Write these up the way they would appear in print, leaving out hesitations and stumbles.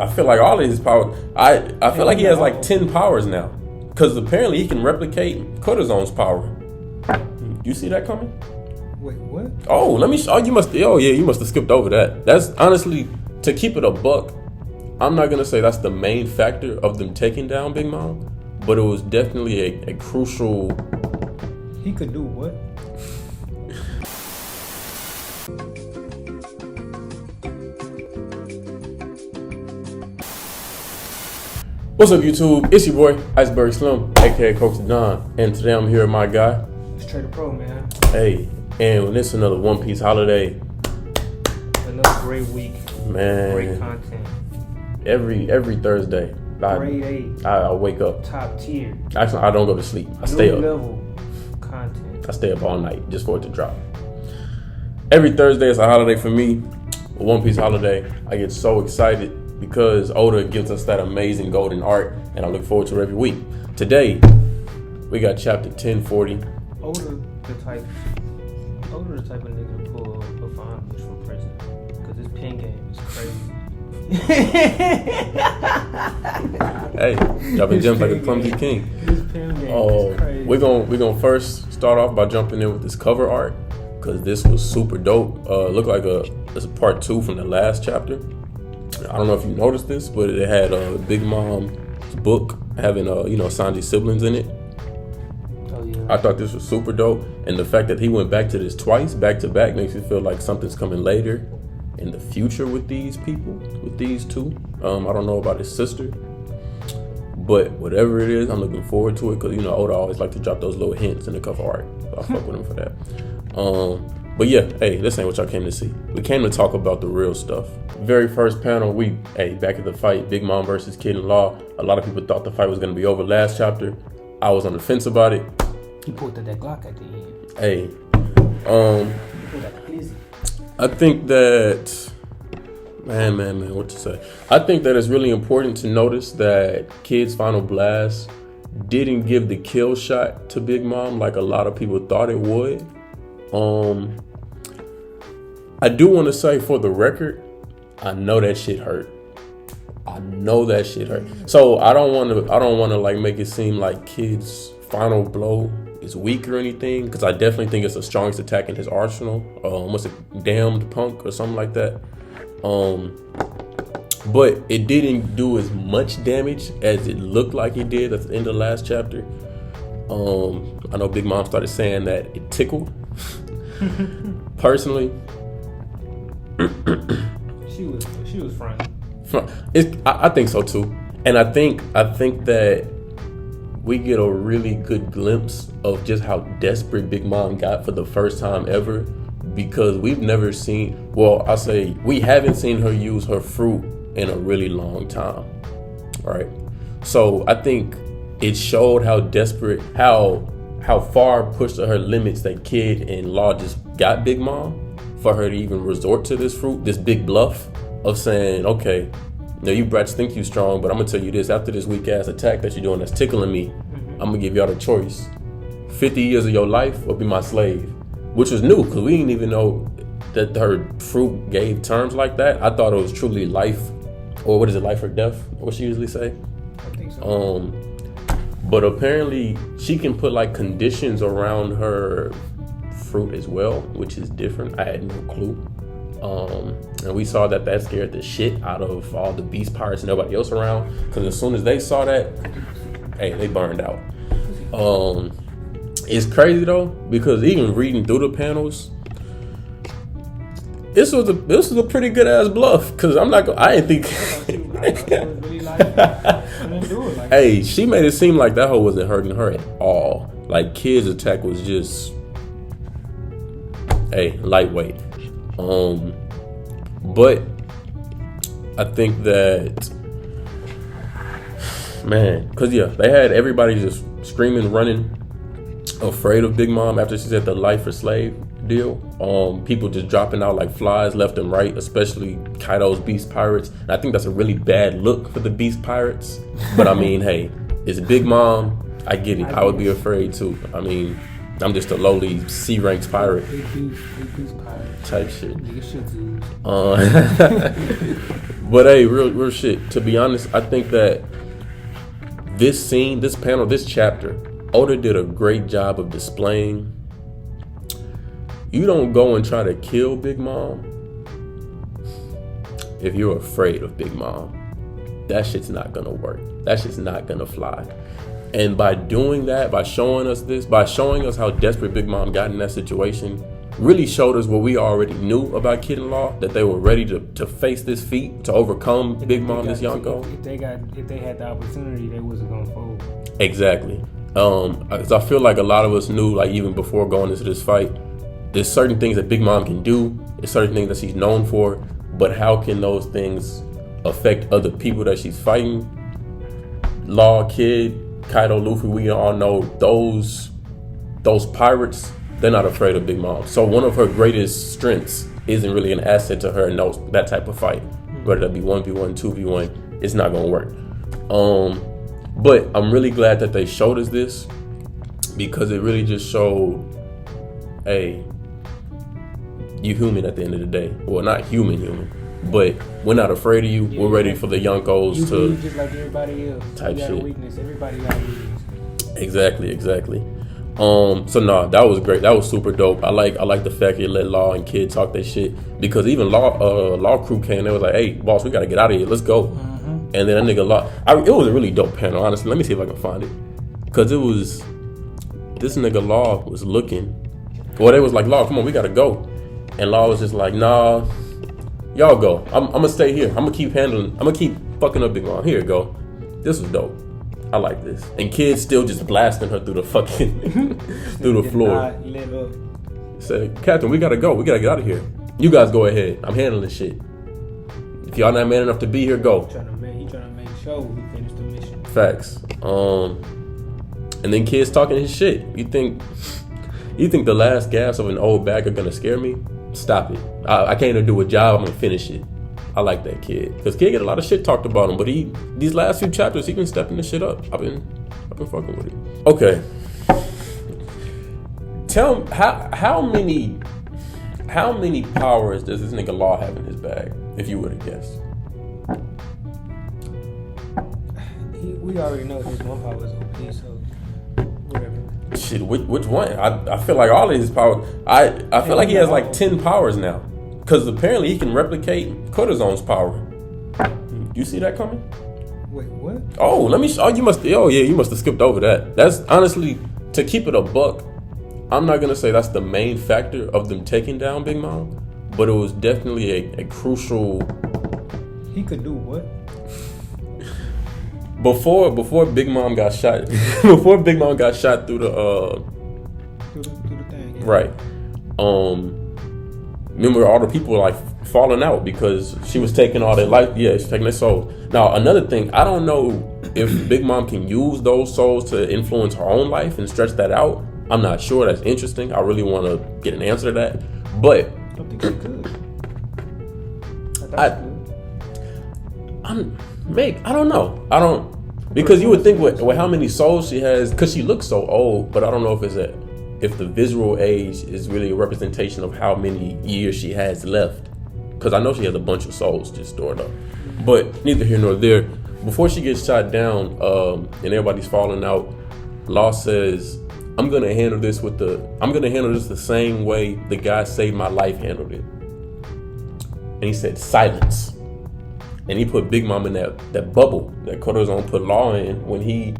I feel like all of his powers. I feel like he has like 10 powers now, because apparently he can replicate Cortizone's power. You see that coming? Wait, what? Oh, let me. You must. Oh yeah, you must have skipped over that. That's honestly, to keep it a buck, I'm not gonna say that's the main factor of them taking down Big Mom, but it was definitely a crucial. He could do what? What's up, YouTube? It's your boy Iceberg Slim, aka Coach Don, and today I'm here with my guy. It's Trader Pro, man. Hey, and it's another One Piece holiday. Another great week. Man, Great content. Every Thursday, Grade A. I wake up. Top tier. Actually, I don't go to sleep. I stay up. Level content. I stay up all night just for it to drop. Every Thursday is a holiday for me. A One Piece holiday. I get so excited because Oda gives us that amazing golden art, and I look forward to it every week. Today, we got chapter 1040. Oda the type of nigga to pull a fine bitch from prison, because this pen game is crazy. Hey, dropping gems like a clumsy king. This pen game is crazy. We're gonna first start off by jumping in with this cover art, because this was super dope. Looked like it's a part 2 from the last chapter. I don't know if you noticed this, but it had Big Mom's book having Sanji's siblings in it. Oh yeah. I thought this was super dope, and the fact that he went back to this twice, back to back, makes me feel like something's coming later in the future with these people, with these two. I don't know about his sister, but whatever it is, I'm looking forward to it, because Oda always like to drop those little hints in the cover art. So I fuck with him for that. But yeah, hey, this ain't what y'all came to see. We came to talk about the real stuff. Very first panel, back at the fight, Big Mom versus Kid in Law. A lot of people thought the fight was gonna be over last chapter. I was on the fence about it. He pulled that Glock at the end. Hey, He pulled that Glizzy. I think that, man, what to say? I think that it's really important to notice that Kid's final blast didn't give the kill shot to Big Mom like a lot of people thought it would. I do want to say, for the record, I know that shit hurt. So I don't want to like make it seem like Kid's final blow is weak or anything, because I definitely think it's the strongest attack in his arsenal. What's it, damned punk or something like that. But it didn't do as much damage as it looked like it did at the end of the last chapter. I know Big Mom started saying that it tickled. Personally, she was fronting. I think so too, and I think that we get a really good glimpse of just how desperate Big Mom got for the first time ever, because we've never seen. Well, I say we haven't seen her use her fruit in a really long time, right? So I think it showed how desperate, how far pushed to her limits that Kid and Law just got Big Mom, for her to even resort to this fruit, this big bluff of saying, okay, you brats think you strong, but I'm gonna tell you this: after this weak ass attack that you're doing that's tickling me, I'm gonna give y'all the choice: 50 years of your life or be my slave. Which was new, because we didn't even know that her fruit gave terms like that. I thought it was truly life, or what is it, life or death? What she usually say? I think so. But apparently she can put like conditions around her fruit as well, which is different. I had no clue. And we saw that scared the shit out of all the beast pirates and nobody else around, because as soon as they saw that, hey, they burned out. It's crazy though, because even reading through the panels, this was a pretty good ass bluff, because I didn't think. Hey, she made it seem like that hoe wasn't hurting her at all. Like, Kid's attack was just, lightweight. But I think that, man, because they had everybody just screaming, running, afraid of Big Mom after she said the life or slave deal. People just dropping out like flies left and right, especially Kaido's beast pirates. And I think that's a really bad look for the beast pirates. But I mean, hey, it's Big Mom. I get it. I would be afraid too. I mean, I'm just a lowly C ranks pirate Big goose pirate. type shit. Nigga shih tzus. But hey, real shit. To be honest, I think that this scene, this panel, this chapter, Oda did a great job of displaying. You don't go and try to kill Big Mom if you're afraid of Big Mom. That shit's not gonna work. That shit's not gonna fly. And by doing that, by showing us this, by showing us how desperate Big Mom got in that situation, really showed us what we already knew about Kid and Law, that they were ready to face this feat, to overcome Big Mom, this Yonko. If they had the opportunity, they wasn't gonna fold. Exactly. 'Cause I feel like a lot of us knew, like even before going into this fight, there's certain things that Big Mom can do, there's certain things that she's known for, but how can those things affect other people that she's fighting? Law, Kid, Kaido, Luffy, we all know those pirates, they're not afraid of Big Mom. So one of her greatest strengths isn't really an asset to her in that type of fight. Whether that be 1v1, 2v1, it's not gonna work. But I'm really glad that they showed us this, because it really just showed, hey, you human at the end of the day. Well, not human, but we're not afraid of you. We're ready for the Yonkos you to just like everybody else. Type you got shit. a weakness. Everybody got a weakness. Exactly. So nah, that was great. That was super dope. I like the fact you let Law and Kid talk their shit, because even Law crew came. They was like, hey, boss, we gotta get out of here. Let's go. Mm-hmm. And then that nigga Law. It was a really dope panel. Honestly, let me see if I can find it, because it was this nigga Law was looking. Well, they was like, Law, come on, we gotta go. And Law was just like, nah, y'all go. I'm gonna stay here. I'm gonna keep fucking up Big Mom. Here you go. This was dope. I like this. And Kid's still just blasting her through the fucking through the floor. Said, Captain, we gotta go. We gotta get out of here. You guys go ahead. I'm handling this shit. If y'all not man enough to be here, go. He trying to make sure we finish the mission. Facts. And then Kid's talking his shit. You think the last gasp of an old bag are gonna scare me? Stop it. I came to do a job. I'm gonna finish it. I like that Kid, because Kid get a lot of shit talked about him, but these last few chapters he been stepping the shit up. I've been fucking with it. Okay. Tell him how many powers does this nigga Law have in his bag, if you would have guessed? We already know his one power is OP, so whatever. Shit, which one? I feel like all of his powers. I feel like he has like 10 powers now, because apparently he can replicate Cortizone's power. You see that coming? Wait, what? Oh, let me. You must have skipped over that. That's honestly, to keep it a buck, I'm not gonna say that's the main factor of them taking down Big Mom, but it was definitely a crucial. He could do what? Before Big Mom got shot, before Big Mom got shot through the through the thing. Yeah. Right. Remember all the people were like falling out because she was taking all their life. Yeah, she's taking their soul. Now another thing, I don't know if Big Mom can use those souls to influence her own life and stretch that out. I'm not sure. That's interesting. I really want to get an answer to that. But I don't think she could. I don't know. Because you would think with how many souls she has, because she looks so old, but I don't know if the visual age is really a representation of how many years she has left. Because I know she has a bunch of souls just stored up. But neither here nor there. Before she gets shot down and everybody's falling out, Law says, I'm gonna handle this the same way the guy saved my life handled it. And he said, silence. And he put Big Mom in that bubble that Cortizone put Law in when he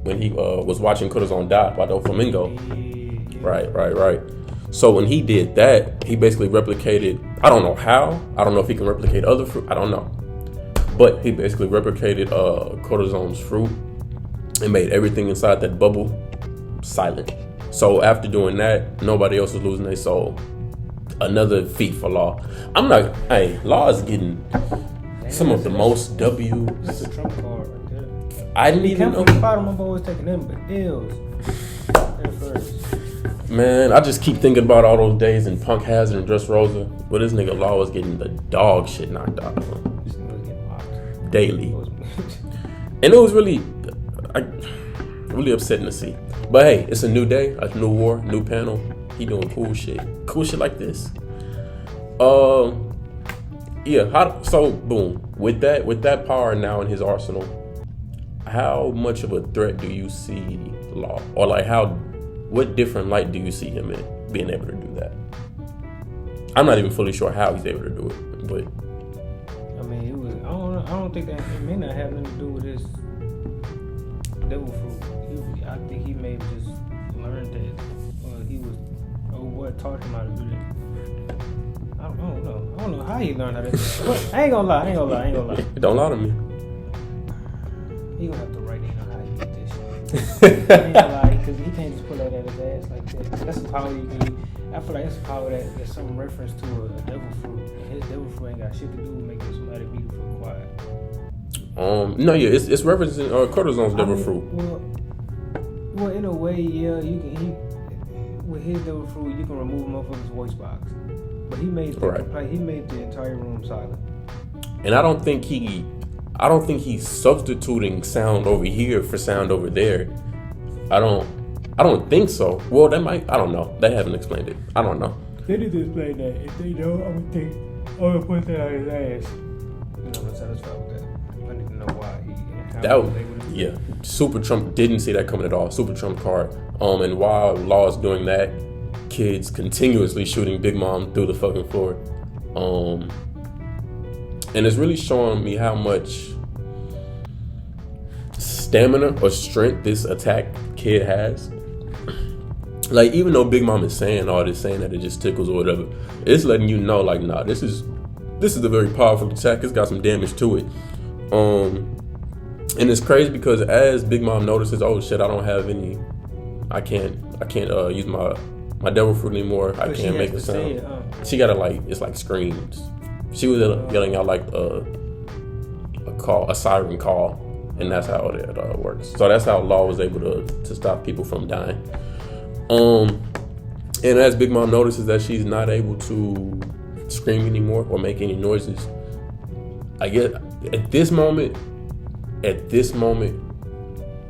was watching Cortizone die by the Flamingo. Right. So when he did that, he basically replicated, I don't know how, I don't know if he can replicate other fruit, I don't know. But he basically replicated Cortizone's fruit and made everything inside that bubble silent. So after doing that, nobody else was losing their soul. Another feat for Law. Law is getting some of the most W's. That's a trump card right there. I didn't even know. The bottom of always taking them, but L's. They're first. Man, I just keep thinking about all those days in Punk Hazard and Dressrosa, where this nigga Law was getting the dog shit knocked out of him. This nigga was getting mocked. Daily. And it was really, really upsetting to see. But hey, it's a new day, a new war, new panel. He doing cool shit like this. Yeah. So boom, with that power now in his arsenal, how much of a threat do you see Law, or like what different light do you see him in being able to do that? I'm not even fully sure how he's able to do it, but I mean, it was. I don't think that it may not have nothing to do with his devil fruit. I think he may have just learned that he was. What taught him how to do that? I don't know. I don't know how he learned how to do that. I ain't gonna lie. Don't lie to me. He gonna have to write in on how he did this shit. I ain't gonna lie, because he can't just pull that out of his ass like that. That's the power you can use. I feel like that's a power that's some reference to a devil fruit. And his devil fruit ain't got shit to do with making somebody beautiful and quiet. No, yeah, it's referencing Cortisone's devil fruit. Well, in a way, yeah, you can. With his devil fruit, you can remove motherfucker's voice box. But he made the entire room silent. And I don't think he's substituting sound over here for sound over there. I don't think so. Well, I don't know. They haven't explained it. I don't know. They need to explain that. If they don't, I would put that on his ass. I'm not satisfied with that. I need to know why yeah. Super Trump didn't see that coming at all. Super Trump card. And while Law is doing that, kids continuously shooting Big Mom through the fucking floor. And it's really showing me how much stamina or strength this attack kid has. Like, even though Big Mom is saying all this, saying that it just tickles or whatever, it's letting you know, like, nah, this is a very powerful attack. It's got some damage to it. And it's crazy because as Big Mom notices, oh shit, I don't have any, I can't use my devil fruit anymore. I can't make a sound. She gotta, like, it's like screams. She was yelling out like a siren call, and that's how it works. So that's how Law was able to stop people from dying. And as Big Mom notices that she's not able to scream anymore or make any noises, I get at this moment,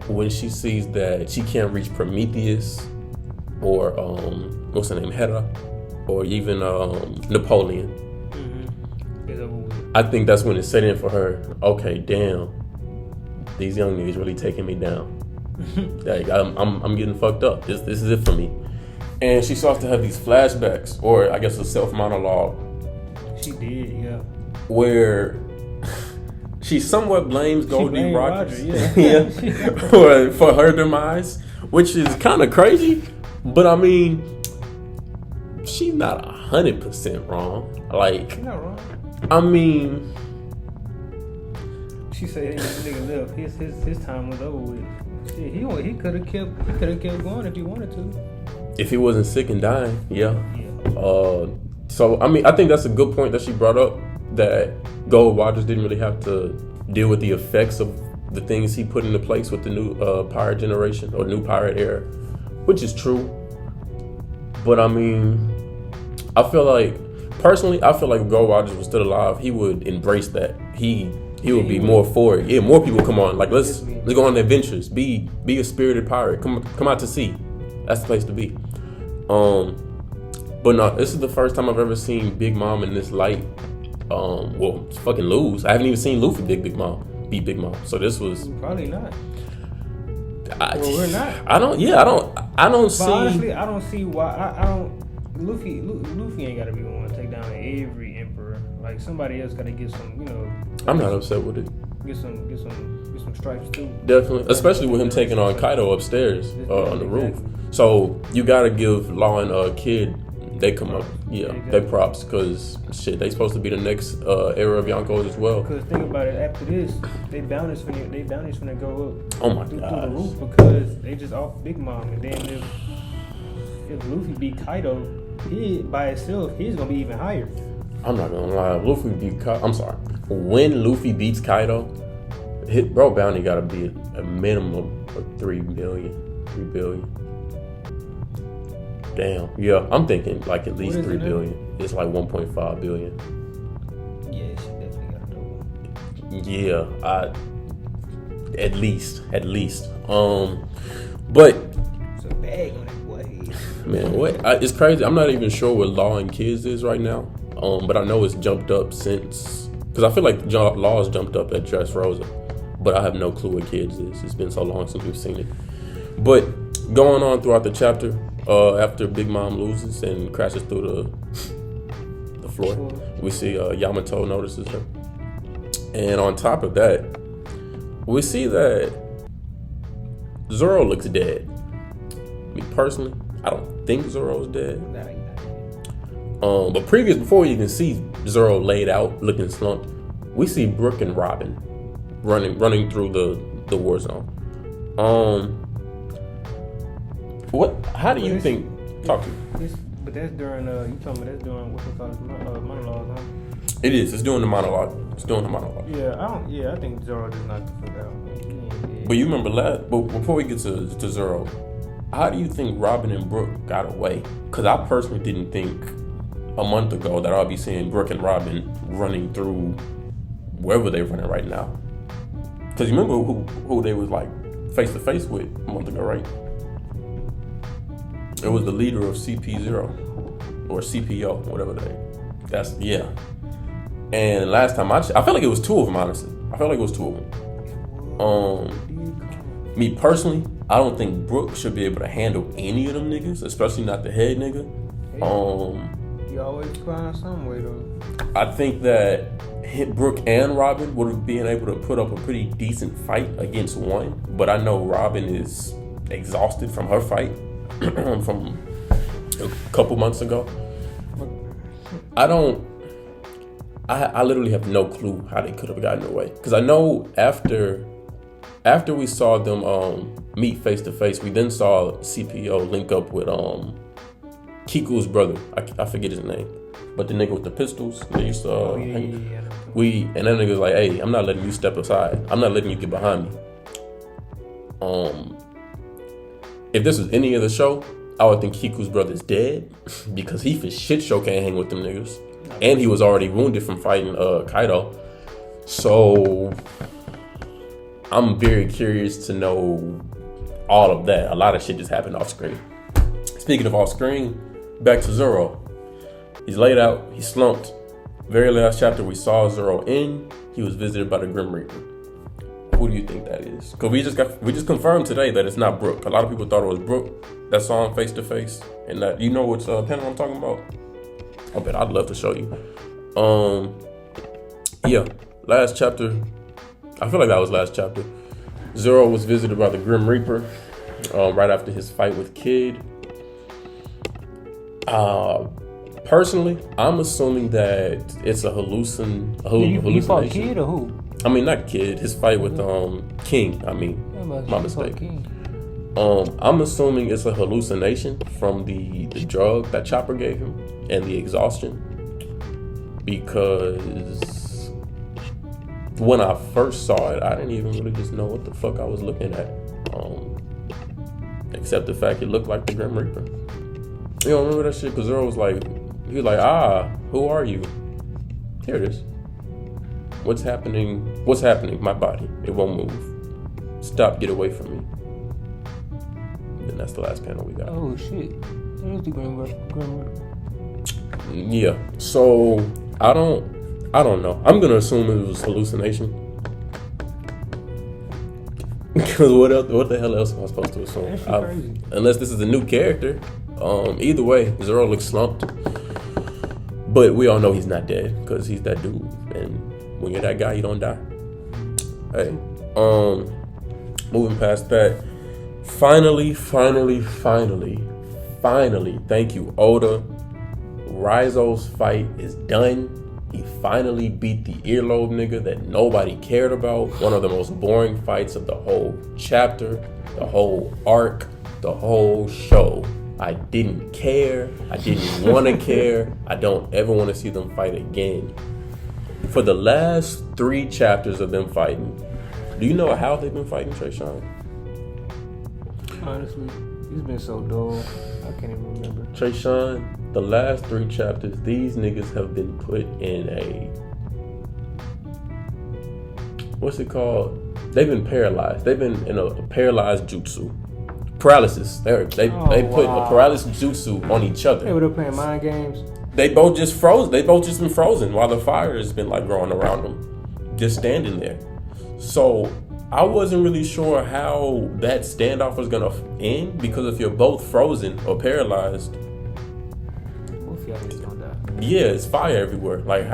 when she sees that she can't reach Prometheus or what's her name, Hera, or even Napoleon, I think that's when it set in for her. Okay, damn, these young niggas really taking me down. Like, I'm getting fucked up. This is it for me. And she starts to have these flashbacks, or I guess a self monologue. She did, yeah. Where she somewhat blames Goldie Rogers, yeah. for her demise, which is kind of crazy. But I mean, she's not 100% wrong. Like, she's not wrong. I mean, she said that nigga left. His time was over with. Shit, he could have kept going if he wanted to. If he wasn't sick and dying, yeah. So I mean, I think that's a good point that she brought up, that Gold Rogers didn't really have to deal with the effects of the things he put into place with the new pirate generation or new pirate era, which is true. But I mean, personally, I feel like if Gold Rogers was still alive, he would embrace that. He would be more for it. Yeah, more people come on. Like, let's go on adventures. Be a spirited pirate. Come out to sea. That's the place to be. But no, this is the first time I've ever seen Big Mom in this light. Well, fucking lose. I haven't even seen Luffy beat Big Mom. So this was probably not. We're not. I don't see. Honestly, I don't see why. I don't. Luffy ain't got to be the one to take down every emperor. Like, somebody else got to get some. I'm not upset with it. Get some stripes too. Definitely, especially with him taking on Kaido upstairs on the roof. So you gotta give Law and Kid, they come up, they props, because shit, they supposed to be the next era of Yonkos as well. Because think about it, after this, they bounties finna go up. Oh my through god. the roof, because they just off Big Mom, and then if Luffy beat Kaido, he by itself, he's gonna be even higher. I'm not gonna lie, when Luffy beats Kaido, his bounty gotta be a minimum of 3 billion. Damn. Yeah, I'm thinking like at least 3 billion. It's like 1.5 billion. Yeah, she definitely got to do it. Yeah, At least. But It's a bag on that boy. man, it's crazy. I'm not even sure what Law and Kids is right now. But I know it's jumped up since, because I feel like Law's jumped up at Dressrosa, but I have no clue what Kids is. It's been so long since we've seen it. But going on throughout the chapter, after Big Mom loses and crashes through the floor, we see Yamato notices her, and on top of that, we see that Zoro looks dead. Me personally, I don't think Zoro's dead. But before we even see Zoro laid out, looking slumped, we see Brook and Robin running through the war zone. How do you think? Talk to me. But that's during you told me that's during what we call it, monologue, huh? It is. It's doing the monologue. Yeah, I think Zoro just knocked the fuck out. But you remember but before we get to Zoro, how do you think Robin and Brook got away? Because I personally didn't think a month ago that I'll be seeing Brook and Robin running through wherever they're running right now. Because you remember who they was like face to face with a month ago, right? It was the leader of CP0 or CPO, whatever yeah. And last time I felt like it was two of them, honestly. I felt like it was two of them. Me personally, I don't think Brook should be able to handle any of them niggas, especially not the head nigga. You always find some way though. I think that Brook and Robin would have been able to put up a pretty decent fight against one, but I know Robin is exhausted from her fight from a couple months ago. I literally have no clue how they could have gotten away, because I know after we saw them meet face to face, we then saw CPO link up with Kiku's brother. I forget his name, but the nigga with the pistols. They used to and that nigga's like, hey, I'm not letting you step aside. I'm not letting you get behind me. If this was any other show, I would think Kiku's brother's dead, because he for shit show can't hang with them niggas, and he was already wounded from fighting Kaido. So I'm very curious to know all of that. A lot of shit just happened off screen. Speaking of off screen, back to Zoro. He's laid out, he's slumped. Very last chapter we saw Zoro in, he was visited by the Grim Reaper. Who do you think that is? Because we just confirmed today that it's not Brook. A lot of people thought it was Brook that saw him face to face, and that, you know which panel I'm talking about? I bet I'd love to show you. Yeah, last chapter. I feel like that was last chapter. Zoro was visited by the Grim Reaper right after his fight with Kid. Personally, I'm assuming that it's a hallucination. You fought Kid or who? I mean, not Kid. His fight with King. My mistake. I'm assuming it's a hallucination from the drug that Chopper gave him and the exhaustion. Because when I first saw it, I didn't even really just know what the fuck I was looking at. Except the fact it looked like the Grim Reaper. You don't remember that shit? Because Zoro was like, who are you? Here it is. What's happening? My body. It won't move. Stop, get away from me. And that's the last panel we got. Oh shit. There's the Grim Reaper. Yeah. So I don't know. I'm gonna assume it was hallucination. Because what the hell else am I supposed to assume? Crazy. Unless this is a new character. Either way, Zoro looks slumped. But we all know he's not dead, because he's that dude. And when you're that guy, you don't die. Hey. Moving past that. Finally, thank you, Oda. Raizo's fight is done. He finally beat the earlobe nigga that nobody cared about. One of the most boring fights of the whole chapter, the whole arc, the whole show. I didn't care. I didn't want to care. I don't ever want to see them fight again. For the last 3 chapters of them fighting, do you know how they've been fighting, Trey Sean? Honestly, he's been so dull. I can't even remember. Trey Sean, the last 3 chapters, these niggas have been put in a, what's it called? They've been paralyzed. They've been in a paralyzed jutsu. Paralysis. They put a paralysis jutsu on each other. They were playing mind games. They both just froze. They both just been frozen while the fire has been like growing around them, just standing there. So I wasn't really sure how that standoff was gonna end, because if you're both frozen or paralyzed, What if y'all niggas gonna die? yeah, it's fire everywhere. Like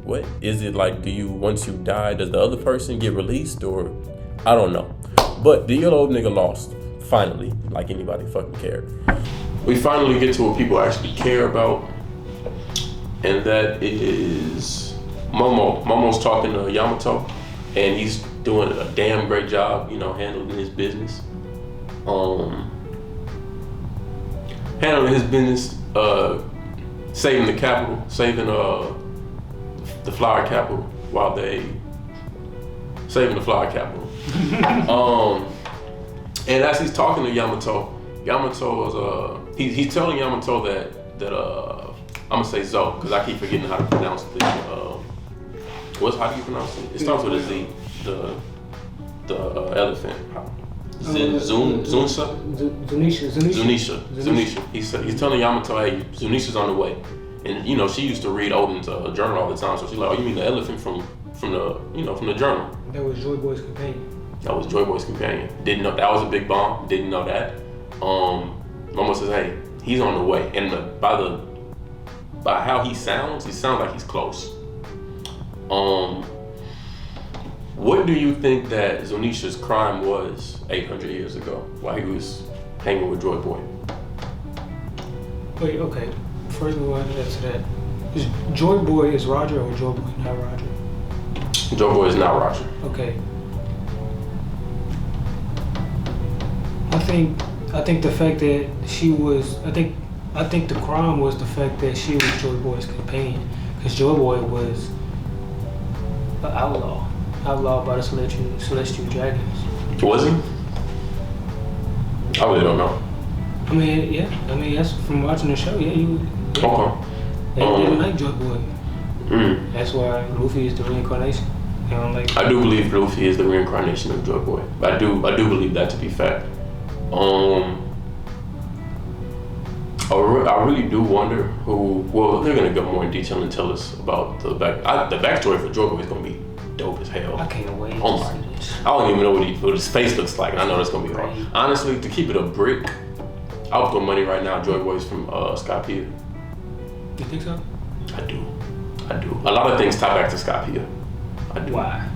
what is it like? Do you, once you die, does the other person get released, or I don't know. But the yellow nigga lost finally, like anybody fucking cared. We finally get to what people actually care about, and that is Momo. Momo's talking to Yamato, and he's doing a damn great job, handling his business. Saving the capital, saving the flower capital while they saving the flower capital. And as he's talking to Yamato is he's telling Yamato that I'm gonna say Zo, because I keep forgetting how to pronounce the how do you pronounce it? It starts with a Z. The elephant. Zunisha. He's telling Yamato, hey, Zunisha's on the way. And she used to read Odin's journal all the time, so she's like, oh, you mean the elephant from the journal? That was Joy Boy's companion. That was Joy Boy's companion. Didn't know that was a big bomb. Didn't know that. Momo says, hey, he's on the way. And by how he sounds like he's close. What do you think that Zunisha's crime was 800 years ago while he was hanging with Joy Boy? Wait, okay. First we want to answer that. Is Joy Boy is Roger or Joy Boy not Roger? Joy Boy is not Roger. Okay. I think the fact that she was, I think the crime was the fact that she was Joy Boy's companion, because Joy Boy was an outlawed by the celestial dragons. Was he? I really don't know. I mean, yeah. I mean, that's from watching the show. Yeah, Okay. They didn't like Joy Boy. Mm. That's why Luffy is the reincarnation. I do believe Luffy is the reincarnation of Joy Boy. I do believe that to be fact. I really do wonder who. Well, they're gonna go more in detail and tell us about the backstory for Joy Boy is gonna be dope as hell. I can't wait. Oh my! I don't even know what his face looks like, and I know that's gonna be hard. Honestly, to keep it a brick, I'll put money right now. Joy Boy's from Skypiea. You think so? I do. A lot of things tie back to Skypiea. I do. Why?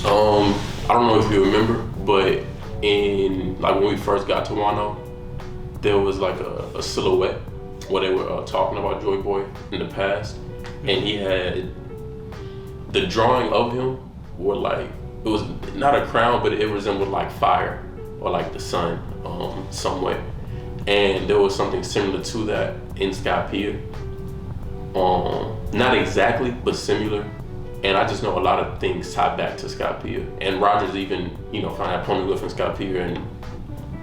I don't know if you remember, but in when we first got to Wano, there was like a silhouette where they were talking about Joy Boy in the past, and he had the drawing of him were like, it was not a crown, but it resembled like fire or like the sun, some way. And there was something similar to that in Skypiea. Not exactly, but similar. And I just know a lot of things tie back to Skypiea. And Roger's even, found that poneglyph in Skypiea,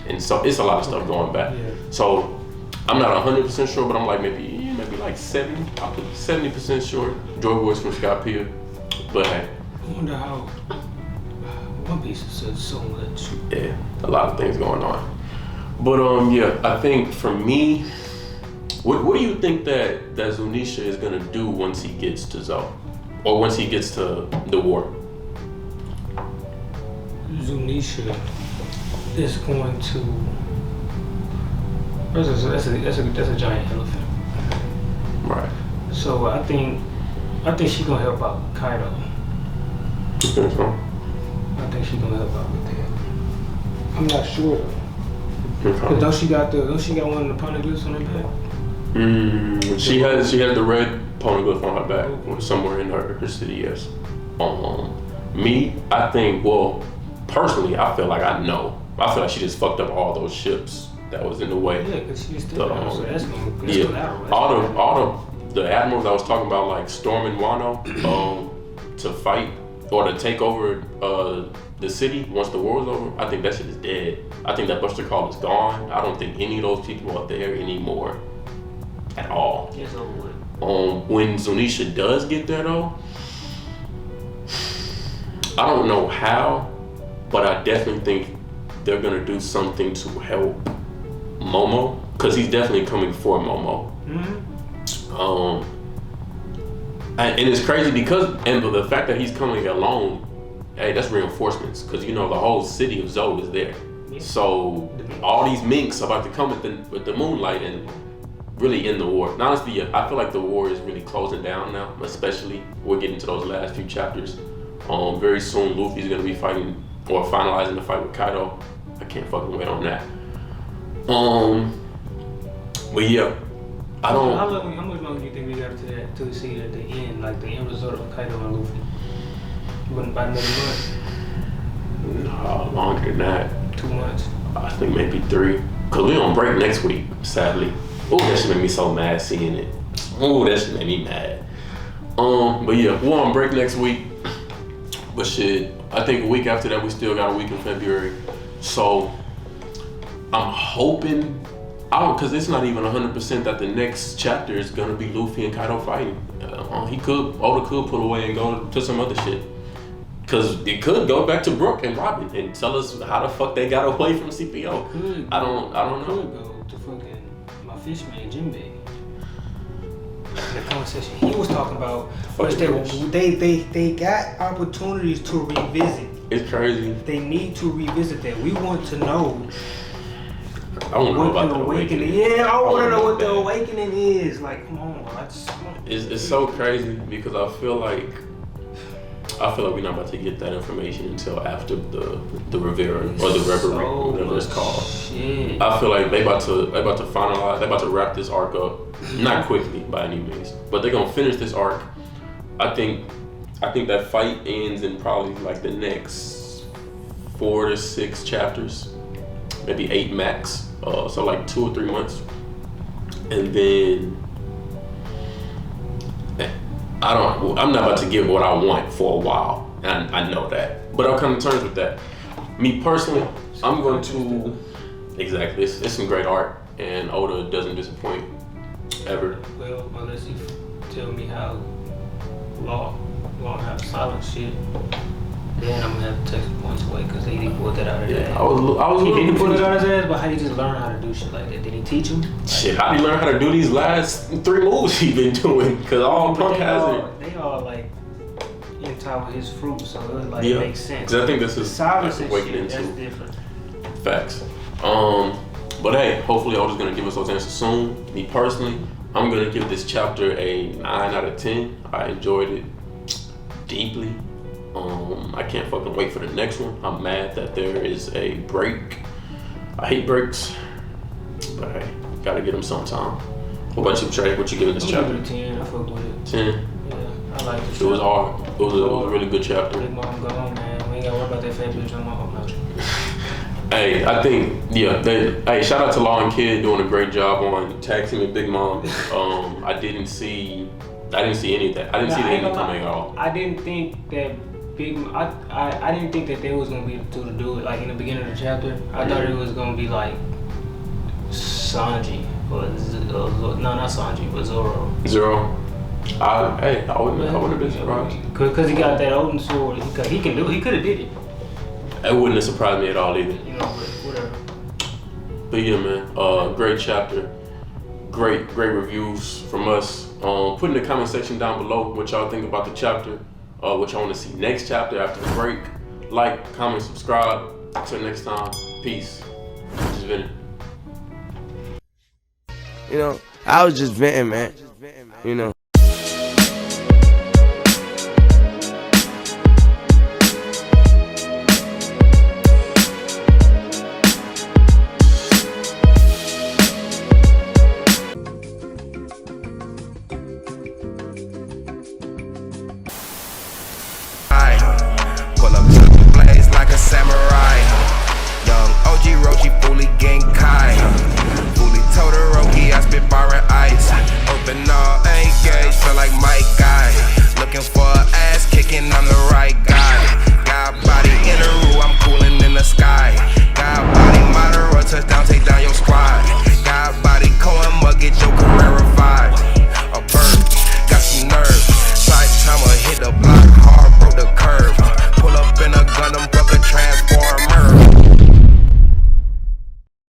and so it's a lot of stuff going back. Yeah. So I'm not 100% sure, but I'm like maybe like 70% sure Joy Boy's from Skypiea. But hey. I wonder how One Piece says so much. Yeah, a lot of things going on. But yeah, I think for me, what do you think that Zunisha is gonna do once he gets to Zo? Or once he gets to the war? Zunisha is going to. That's a giant elephant. Right. So I think she's gonna help out Kaido. You think so? I think she's gonna help out with that. I'm not sure though. Okay. Cause don't she got one of the poneglyphs on her back? She has the red poneglyph on her back somewhere in her city. Yes. Me, I think. Well, personally, I feel like I know. I feel like she just fucked up all those ships that was in the way. Yeah, cause she's still so that's gonna yeah. All the admirals I was talking about, like storming Wano, to fight or to take over the city once the war is over. I think that shit is dead. I think that Buster Call is gone. I don't think any of those people are there anymore at all. It's over with. When Zunisha does get there though, I don't know how, but I definitely think they're gonna do something to help Momo, because he's definitely coming for Momo. And it's crazy because, and the fact that he's coming alone, hey, that's reinforcements, because you know the whole city of Zoe is there. So all these minks are about to come with the moonlight and really end the war. And honestly, I feel like the war is really closing down now, especially we're getting to those last few chapters. Very soon Luffy's gonna be fighting or finalizing the fight with Kaido. I can't fucking wait on that. But yeah, I don't. How much longer do you think we got to see at the end, like the end result of Kaido and Luffy? Wouldn't by another month? Longer than that. 2 months. I think maybe 3. Cause we on break next week, sadly. Oh, that shit made me so mad seeing it. Oh, that shit made me mad. But yeah, we're on break next week. But shit, I think a week after that, we still got a week in February. So I'm hoping, because it's not even 100% that the next chapter is gonna be Luffy and Kaido fighting. Oda could pull away and go to some other shit. Cause it could go back to Brook and Robin and tell us how the fuck they got away from CPO. I don't know. Could go to fucking my fishman Jinbei. In the conversation he was talking about, they got opportunities to revisit. It's crazy. They need to revisit that. We want to know. I want to know about the awakening. Yeah, I want to know what the awakening is. Like, come on, It's so crazy because I feel like we're not about to get that information until after the Rivera or the Reverie, whatever it's called. Shit. I feel like they about to finalize. They about to wrap this arc up, not quickly by any means, but they're gonna finish this arc. I think that fight ends in probably like the next 4 to 6 chapters, maybe 8 max. So like 2 or 3 months, and then I'm not about to get what I want for a while, and I know that, but I'll come to terms with that. Me personally, I'm going to, exactly, it's some great art, and Oda doesn't disappoint, ever. Well, unless you tell me how Law have silent shit, then I'm gonna have to take some points away, because he pulled that out of his ass. He didn't pull it out of his ass, but how did he just learn how to do shit like that? Did he teach him? Shit, how did he learn how to do these last 3 moves he been doing? Because all Punk has it. They all like in top of his fruit, so it was like, it makes sense. Because I think this is silence like, and awakening shit, that's too. different. Facts. But hey, hopefully Oda's gonna give us those answers soon. Me personally, I'm gonna give this chapter a 9 out of 10. I enjoyed it deeply. I can't fucking wait for the next one. I'm mad that there is a break. I hate breaks, but hey, gotta get them sometime. What about you, Trey? What you giving this chapter? Give it a 10. I fuck with it. 10. Yeah, I like it. It was hard. It was a really good chapter. Big Mom gone, man. We ain't gotta worry about that fat bitch on my home now. Hey, I think, hey, shout out to Law and Kid doing a great job on Tag Team and Big Mom. I didn't see any of that. I didn't see the ending coming at all. I didn't think that I didn't think that they was gonna be able to do it like in the beginning of the chapter. I thought it was gonna be like Sanji or no, not Sanji, but Zoro. Zoro. I wouldn't have been surprised. Cause he got that Odin sword. He can do it. He could have did it. It wouldn't have surprised me at all either. You know, but whatever. But yeah, man. Great chapter. Great reviews from us. Put in the comment section down below what y'all think about the chapter. What y'all want to see next chapter after the break. Like, comment, subscribe. Until next time. Peace. Just venting. You know, I was just venting, man. You know. Pull up to the blaze like a samurai. Young OG Roshi, fully Genkai. Fully Todoroki, I spit bar and ice. Open all engaged, feel like Mike Guy. Looking for ass kicking, I'm the right guy. Got body in the room, I'm cooling in the sky.